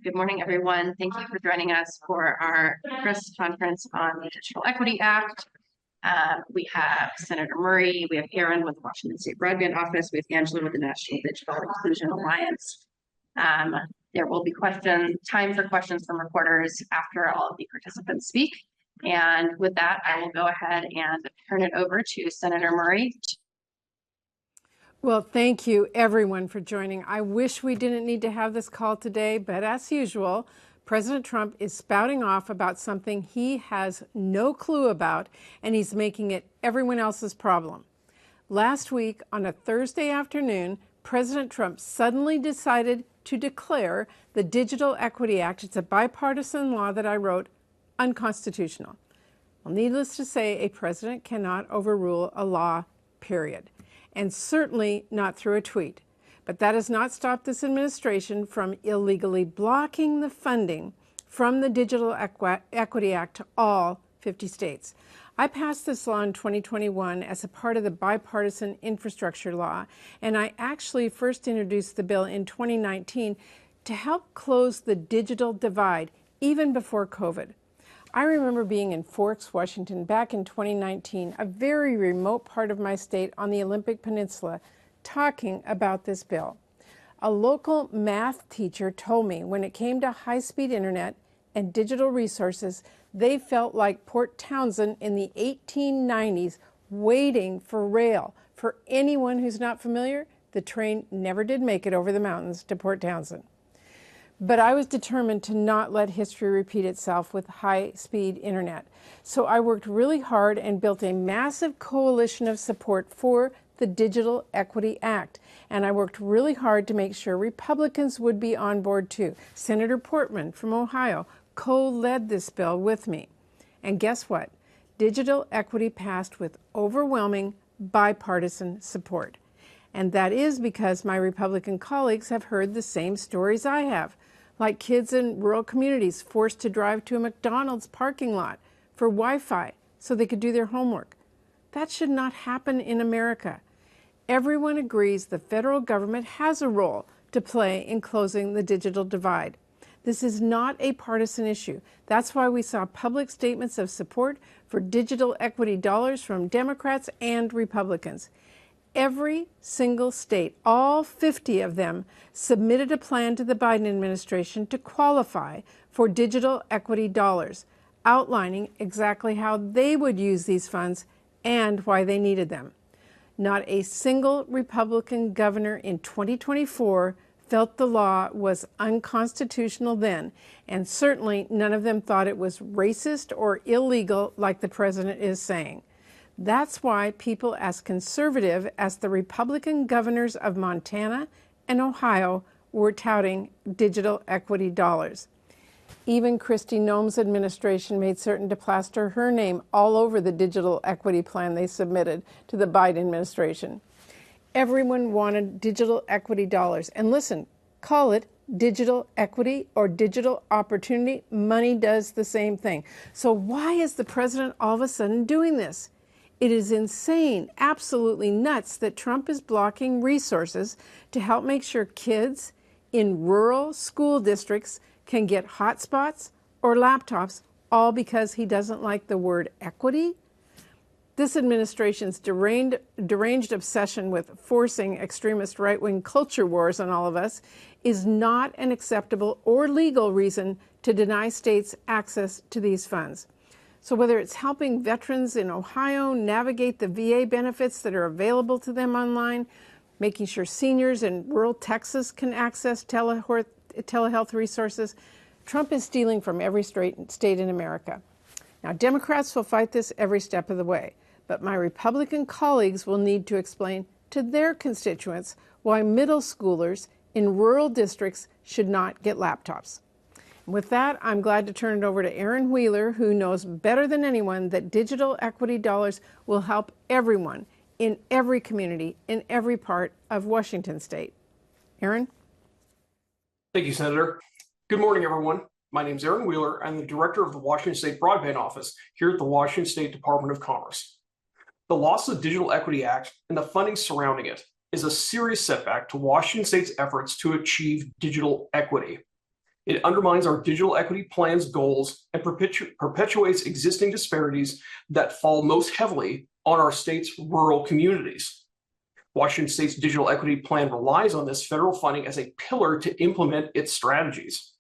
Good morning, everyone. Thank you for joining us for our press conference on the Digital Equity Act. We have Senator Murray, we have Aaron with the Washington State Broadband Office, we have Angela with the National Digital Inclusion Alliance. There will be time for questions from reporters after all of the participants speak. And with that, I will go ahead and turn it over to Senator Murray. Well, thank you everyone for joining. I wish we didn't need to have this call today, but as usual, President Trump is spouting off about something he has no clue about, and he's making it everyone else's problem. Last week, on a Thursday afternoon, President Trump suddenly decided to declare the Digital Equity Act, it's a bipartisan law that I wrote, unconstitutional. Well, needless to say, a president cannot overrule a law, period. And certainly not through a tweet. But that has not stopped this administration from illegally blocking the funding from the Digital Equity Act to all 50 states. I passed this law in 2021 as a part of the bipartisan infrastructure law, and I actually first introduced the bill in 2019 to help close the digital divide, even before COVID. I remember being in Forks, Washington, back in 2019, a very remote part of my state on the Olympic Peninsula, talking about this bill. A local math teacher told me when it came to high-speed internet and digital resources, they felt like Port Townsend in the 1890s waiting for rail. For anyone who's not familiar, the train never did make it over the mountains to Port Townsend. But I was determined to not let history repeat itself with high-speed internet. So I worked really hard and built a massive coalition of support for the Digital Equity Act. And I worked really hard to make sure Republicans would be on board too. Senator Portman from Ohio co-led this bill with me. And guess what? Digital equity passed with overwhelming bipartisan support. And that is because my Republican colleagues have heard the same stories I have, like kids in rural communities forced to drive to a McDonald's parking lot for Wi-Fi so they could do their homework. That should not happen in America. Everyone agrees the federal government has a role to play in closing the digital divide. This is not a partisan issue. That's why we saw public statements of support for digital equity dollars from Democrats and Republicans. Every single state, all 50 of them, submitted a plan to the Biden administration to qualify for digital equity dollars, outlining exactly how they would use these funds and why they needed them. Not a single Republican governor in 2024 felt the law was unconstitutional then, and certainly none of them thought it was racist or illegal like the president is saying. That's why people as conservative as the Republican governors of Montana and Ohio were touting digital equity dollars. Even Kristi Noem's administration made certain to plaster her name all over the digital equity plan they submitted to the Biden administration. Everyone wanted digital equity dollars. And listen, call it digital equity or digital opportunity. Money does the same thing. So why is the president all of a sudden doing this? It is insane, absolutely nuts that Trump is blocking resources to help make sure kids in rural school districts can get hotspots or laptops, all because he doesn't like the word equity. This administration's deranged obsession with forcing extremist right-wing culture wars on all of us is not an acceptable or legal reason to deny states access to these funds. So whether it's helping veterans in Ohio navigate the VA benefits that are available to them online, making sure seniors in rural Texas can access telehealth resources, Trump is stealing from every state in America. Now, Democrats will fight this every step of the way, but my Republican colleagues will need to explain to their constituents why middle schoolers in rural districts should not get laptops. With that, I'm glad to turn it over to Aaron Wheeler, who knows better than anyone that digital equity dollars will help everyone in every community, in every part of Washington state. Aaron? Thank you, Senator. Good morning, everyone. My name is Aaron Wheeler. I'm the director of the Washington State Broadband Office here at the Washington State Department of Commerce. The loss of the Digital Equity Act and the funding surrounding it is a serious setback to Washington State's efforts to achieve digital equity. It undermines our digital equity plan's goals and perpetuates existing disparities that fall most heavily on our state's rural communities. Washington State's digital equity plan relies on this federal funding as a pillar to implement its strategies.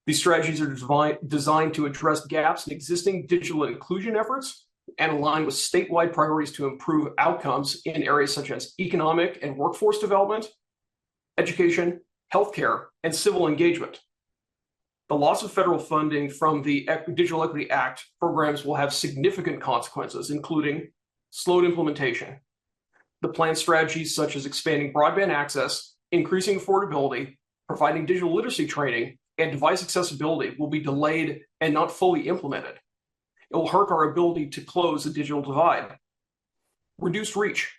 These strategies are designed to address gaps in existing digital inclusion efforts and align with statewide priorities to improve outcomes in areas such as economic and workforce development, education, healthcare, and civil engagement. The loss of federal funding from the Digital Equity Act programs will have significant consequences, including slowed implementation. The planned strategies such as expanding broadband access, increasing affordability, providing digital literacy training, and device accessibility will be delayed and not fully implemented. It will hurt our ability to close the digital divide. Reduced reach.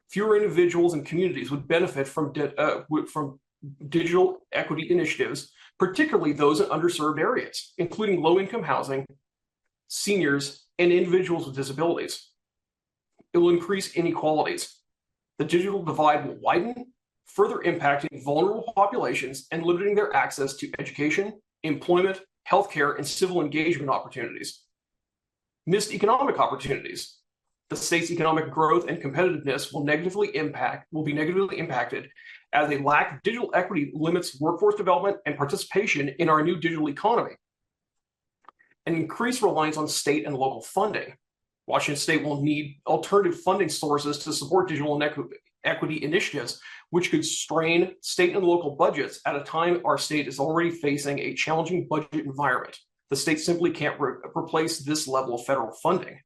Fewer individuals and communities would benefit from digital equity initiatives, particularly those in underserved areas, including low-income housing, seniors, and individuals with disabilities. It will increase inequalities. The digital divide will widen, further impacting vulnerable populations and limiting their access to education, employment, healthcare, and civil engagement opportunities. Missed economic opportunities. The state's economic growth and competitiveness will be negatively impacted as a lack of digital equity limits workforce development and participation in our new digital economy. An increased reliance on state and local funding. Washington State will need alternative funding sources to support digital and equity initiatives, which could strain state and local budgets at a time our state is already facing a challenging budget environment. The state simply can't replace this level of federal funding.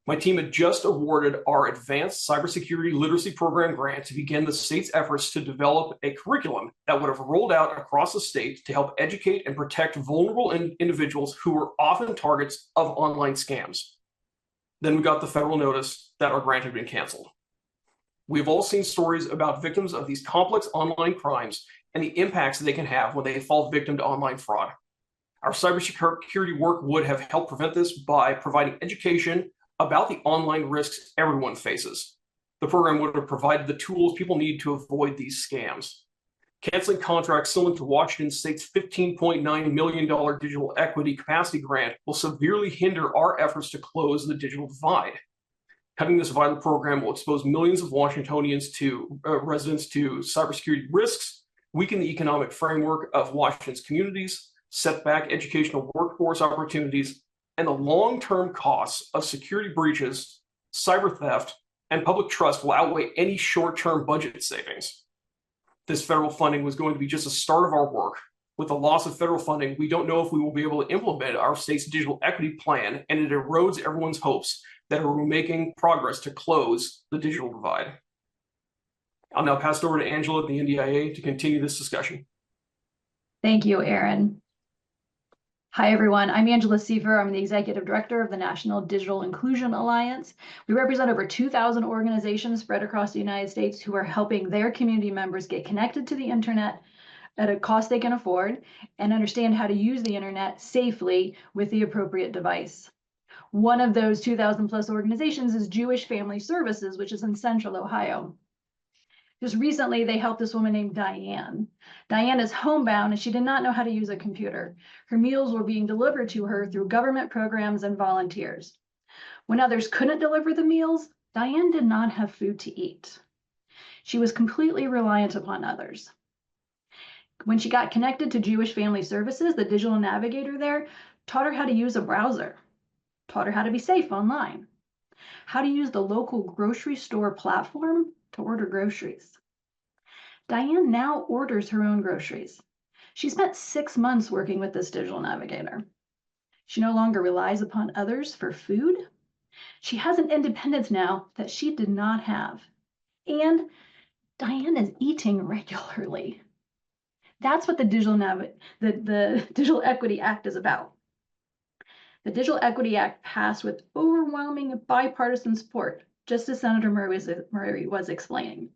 My team had just awarded our Advanced Cybersecurity Literacy Program grant to begin the state's efforts to develop a curriculum that would have rolled out across the state to help educate and protect vulnerable individuals who were often targets of online scams. Then we got the federal notice that our grant had been canceled. We've all seen stories about victims of these complex online crimes and the impacts they can have when they fall victim to online fraud. Our cybersecurity work would have helped prevent this by providing education about the online risks everyone faces. The program would have provided the tools people need to avoid these scams. Canceling contracts similar to Washington State's $15.9 million digital equity capacity grant will severely hinder our efforts to close the digital divide. Cutting this vital program will expose millions of Washingtonians to residents to cybersecurity risks, weaken the economic framework of Washington's communities, set back educational workforce opportunities, and the long-term costs of security breaches, cyber theft, and public trust will outweigh any short-term budget savings. This federal funding was going to be just the start of our work. With the loss of federal funding, we don't know if we will be able to implement our state's digital equity plan, and it erodes everyone's hopes that we're making progress to close the digital divide. I'll now pass it over to Angela at the NDIA to continue this discussion. Thank you, Aaron. Hi, everyone. I'm Angela Siver. I'm the Executive Director of the National Digital Inclusion Alliance. We represent over 2,000 organizations spread across the United States who are helping their community members get connected to the internet at a cost they can afford and understand how to use the internet safely with the appropriate device. One of those 2,000 plus organizations is Jewish Family Services, which is in Central Ohio. Just recently, they helped this woman named Diane. Diane is homebound and she did not know how to use a computer. Her meals were being delivered to her through government programs and volunteers. When others couldn't deliver the meals, Diane did not have food to eat. She was completely reliant upon others. When she got connected to Jewish Family Services, the digital navigator there taught her how to use a browser, taught her how to be safe online, how to use the local grocery store platform to order groceries. Diane now orders her own groceries. She spent 6 months working with this digital navigator. She no longer relies upon others for food. She has an independence now that she did not have. And Diane is eating regularly. That's what the Digital Equity Act is about. The Digital Equity Act passed with overwhelming bipartisan support, just as Senator Murray was explaining.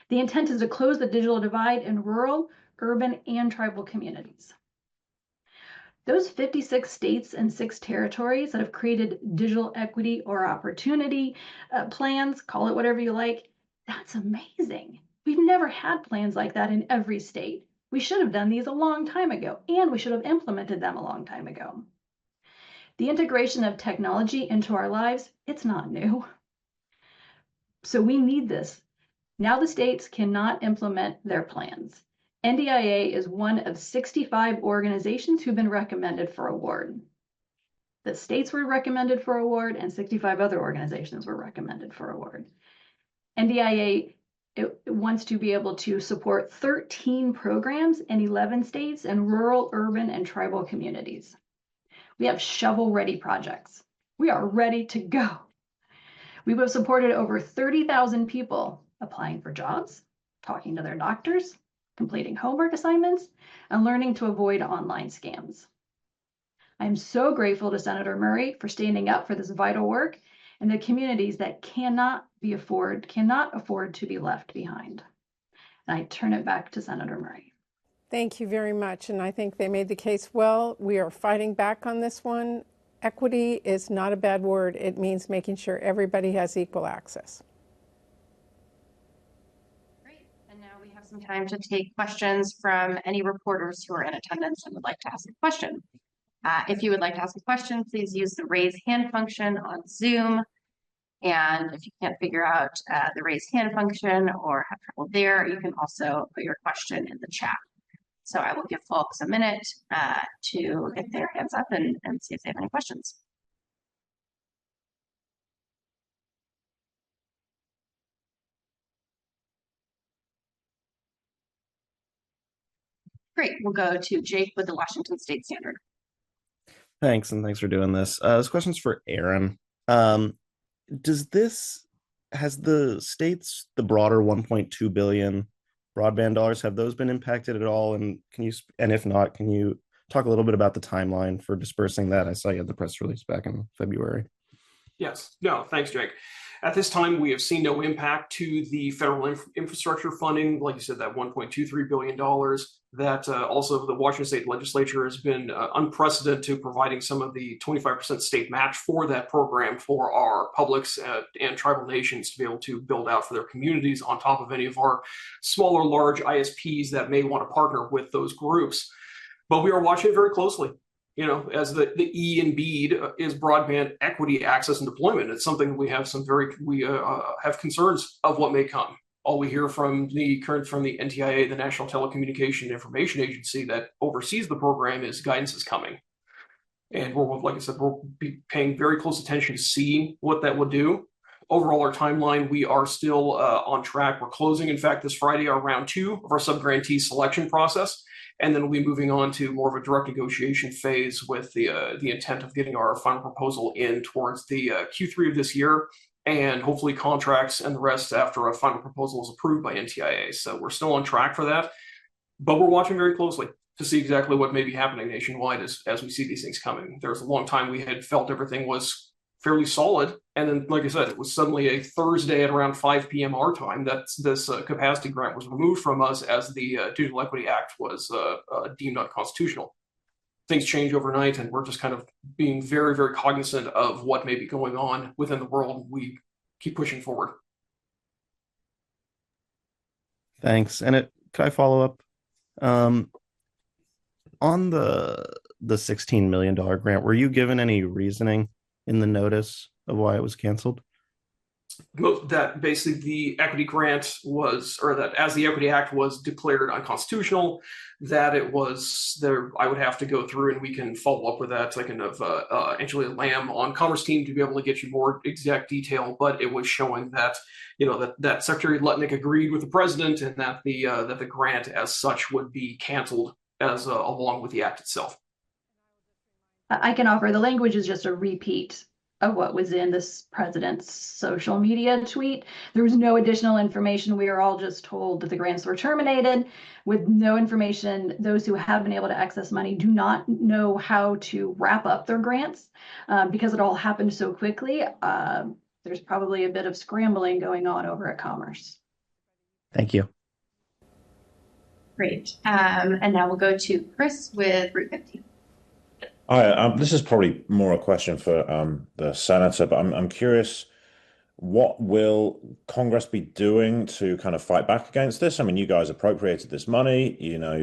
The intent is to close the digital divide in rural, urban, and tribal communities. Those 56 states and 6 territories that have created digital equity or opportunity plans, call it whatever you like, that's amazing. We've never had plans like that in every state. We should have done these a long time ago, and we should have implemented them a long time ago. The integration of technology into our lives, it's not new. So we need this. Now the states cannot implement their plans. NDIA is one of 65 organizations who've been recommended for award. The states were recommended for award, and 65 other organizations were recommended for award. NDIA it wants to be able to support 13 programs in 11 states and rural, urban, and tribal communities. We have shovel-ready projects. We are ready to go. We have supported over 30,000 people applying for jobs, talking to their doctors, completing homework assignments, and learning to avoid online scams. I'm so grateful to Senator Murray for standing up for this vital work and the communities that cannot afford to be left behind. And I turn it back to Senator Murray. Thank you very much. And I think they made the case well. We are fighting back on this one. Equity is not a bad word. It means making sure everybody has equal access. Great. And now we have some time to take questions from any reporters who are in attendance and would like to ask a question. If you would like to ask a question, please use the raise hand function on Zoom. And if you can't figure out the raise hand function or have trouble there, you can also put your question in the chat. So I will give folks a minute to get their hands up and see if they have any questions. Great, we'll go to Jake with the Washington State Standard. Thanks, and thanks for doing this. This question's for Aaron. Has the states, the broader 1.2 billion broadband dollars, have those been impacted at all? And if not, can you talk a little bit about the timeline for dispersing that? I saw you had the press release back in February. Yes. No, thanks, Jake. At this time, we have seen no impact to the federal infrastructure funding. Like you said, that $1.23 billion. That also the Washington State Legislature has been unprecedented to providing some of the 25% state match for that program for our publics and tribal nations to be able to build out for their communities on top of any of our smaller, large ISPs that may want to partner with those groups. But we are watching it very closely. You know, as the E in BEAD is broadband equity, access, and deployment. It's something we have have concerns of what may come. All we hear from the NTIA, the National Telecommunication Information Agency that oversees the program, is guidance is coming. And like I said, we'll be paying very close attention to see what that will do. Overall, our timeline, we are still on track. We're closing, in fact, this Friday, our round 2 of our subgrantee selection process. And then we'll be moving on to more of a direct negotiation phase with the intent of getting our final proposal in towards the Q3 of this year, and hopefully contracts and the rest after a final proposal is approved by NTIA. So we're still on track for that, but we're watching very closely to see exactly what may be happening nationwide as we see these things coming. There was a long time we had felt everything was fairly solid. And then, like I said, it was suddenly a Thursday at around 5 p.m. our time that this capacity grant was removed from us as the Digital Equity Act was deemed unconstitutional. Things change overnight, and we're just kind of being very, very cognizant of what may be going on within the world. We keep pushing forward. Thanks. And could I follow up? On the $16 million grant, were you given any reasoning in the notice of why it was canceled? That basically the equity grant was, or that as the Equity Act was declared unconstitutional, that it was there. I would have to go through and we can follow up with that. I can have Angela Lamb on Commerce team to be able to get you more exact detail, but it was showing that, you know, that Secretary Lutnick agreed with the president and that the grant as such would be canceled as along with the act itself. I can offer the language is just a repeat of what was in this president's social media tweet. There was no additional information. We are all just told that the grants were terminated with no information. Those who have been able to access money do not know how to wrap up their grants because it all happened so quickly. There's probably a bit of scrambling going on over at Commerce. Thank you. Great. And now we'll go to Chris with Route 50. Hi, this is probably more a question for the senator, but I'm curious What will Congress be doing to kind of fight back against this? I mean, you guys appropriated this money. You know,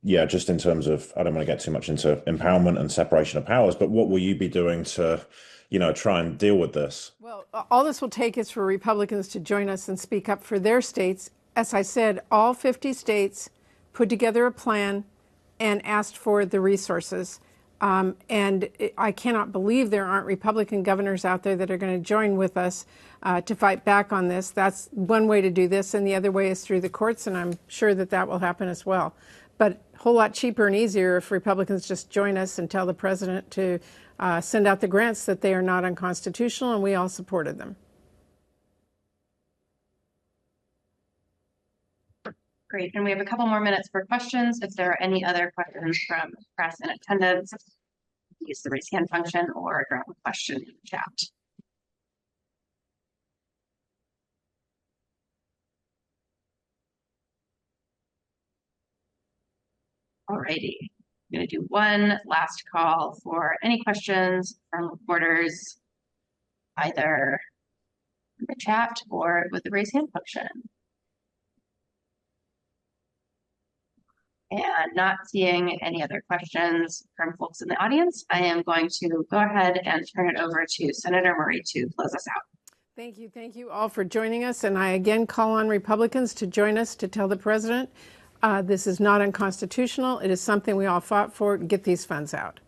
yeah, just in terms of, I don't want to get too much into empowerment and separation of powers, but what will you be doing to, try and deal with this? Well, all this will take is for Republicans to join us and speak up for their states. As I said, all 50 states put together a plan and asked for the resources. I cannot believe there aren't Republican governors out there that are going to join with us to fight back on this. That's one way to do this, and the other way is through the courts, and I'm sure that that will happen as well. But a whole lot cheaper and easier if Republicans just join us and tell the president to send out the grants that they are not unconstitutional, and we all supported them. Great, and we have a couple more minutes for questions. If there are any other questions from press in attendance, use the raise hand function or drop a question in the chat. Alrighty, I'm going to do one last call for any questions from reporters, either in the chat or with the raise hand function. And not seeing any other questions from folks in the audience, I am going to go ahead and turn it over to Senator Murray to close us out. Thank you all for joining us. And I again call on Republicans to join us to tell the president this is not unconstitutional. It is something we all fought for. Get these funds out.